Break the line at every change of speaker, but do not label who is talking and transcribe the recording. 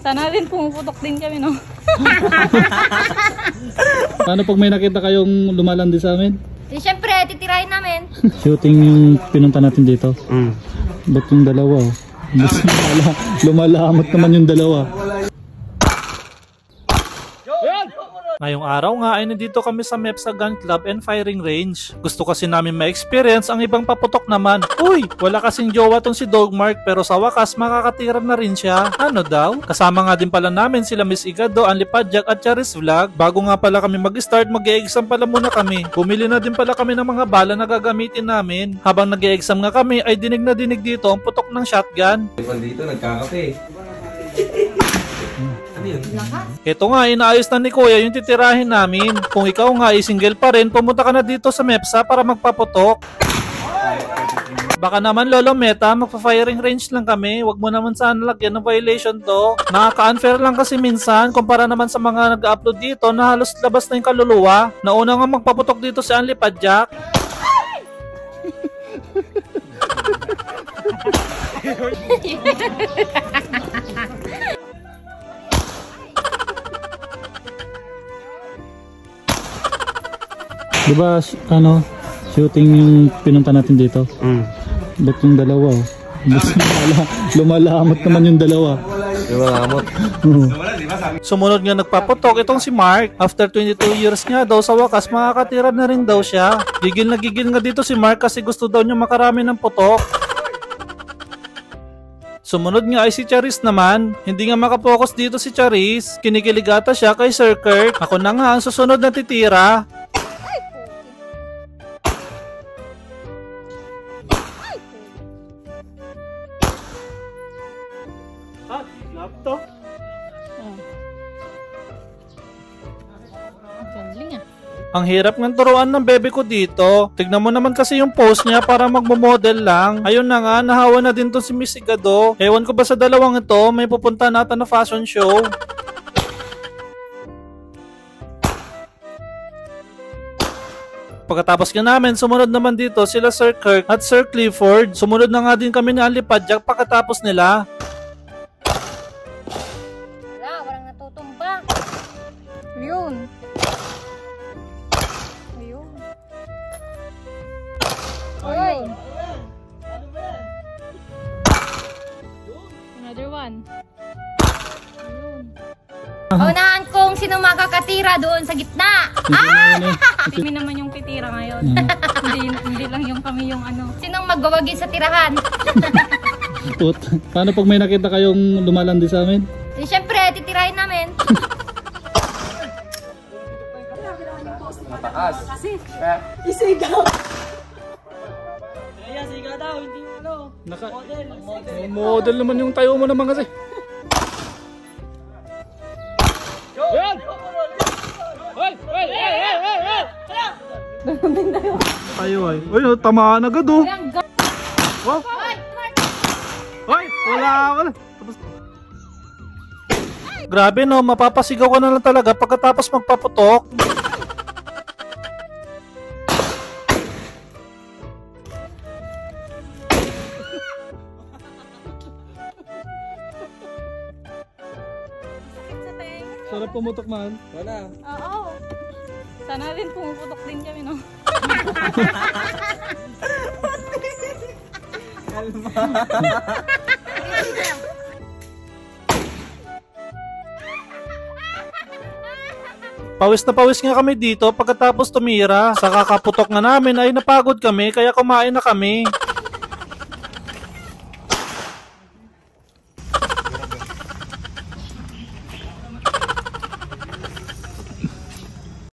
Sana rin pumuputok din kami, no?
Paano pag may nakita kayong lumalandi sa amin?
Eh, syempre, titirahin namin.
Shooting yung pinunta natin dito. Ba't yung dalawa? Lumalamot naman yung dalawa. Ngayong araw nga ay nandito kami sa MEPSA Gun Club and Firing Range. Gusto kasi namin ma-experience ang ibang paputok naman. Uy, wala kasing jowa tong si Dogmark pero sa wakas makakatira na rin siya. Ano daw? Kasama nga din pala namin sila Miss Igado, Anli Padjak at Charis Vlog. Bago nga pala kami mag-start, mag-e-exam pala muna kami. Bumili na din pala kami ng mga bala na gagamitin namin. Habang nag-e-exam nga kami ay dinig na dinig dito ang putok ng shotgun.
Dito nagkakape.
Ito nga, inaayos na ni Kuya yung titirahin namin. Kung ikaw nga ay single pa rin, pumunta ka na dito sa MEPSA para magpaputok. Baka naman Lolo Meta, magpa-firing range lang kami. Wag mo naman sana lagyan ng violation to. Nakaka-unfair lang kasi minsan, kumpara naman sa mga nag-upload dito na halos labas na yung kaluluwa. Nauna nga magpaputok dito si Anli Padjak. Diba, shooting yung pinunta natin dito? Ba't yung dalawa? Lumalamot naman yung dalawa.
Lumalamot.
Sumunod nga nagpaputok itong si Mark. After 22 years nga daw sa wakas, makakatira na rin daw siya. Gigil na gigil nga dito si Mark kasi gusto daw niya makarami ng putok. Sumunod nga ay si Charis naman. Hindi nga makapokus dito si Charis. Kinikilig ata siya kay Sir Kurt. Ako na nga ang susunod na titira. Laptop. Ang hirap ng turuan ng bebe ko dito. Tignan mo naman kasi yung post niya para magmo-model lang. Ayun na nga, nahawa na din to si Miss Igado. Ewan ko ba sa dalawang ito, may pupunta nata na fashion show. Pagkatapos nga namin, sumunod naman dito sila Sir Kirk at Sir Clifford. Sumunod na nga din kami ni Anli Padjak pagkatapos nila.
Walang natutumba. Yun. Ayun. Oy. Another one. Ayun. Unahan kung sino makakatira doon sa gitna. Kami naman yung titira ngayon. hindi lang yung kami yung ano. Sinong magwawagi sa tirahan?
Paano pag may nakita kayong lumalandi sa amin?
Eh, syempre, titirahin namin.
Mataas.
Isigaw.
Kaya siga daw, hindi ano.
Model. Model naman yung tayo mo naman kasi. Yan! Hoy! Hoy! Tayo ay. Uy, tamaan agad oh. Wow. Hoy! Wala. Grabe no, mapapasigaw ka na lang talaga pagkatapos magpaputok. Sarap pumutok man.
Wala.
Oo. Sana rin pumuputok din kami, no?
Kalma.
Pawis na pawis nga kami dito pagkatapos tumira. Sa kakaputok nga namin ay napagod kami kaya kumain na kami.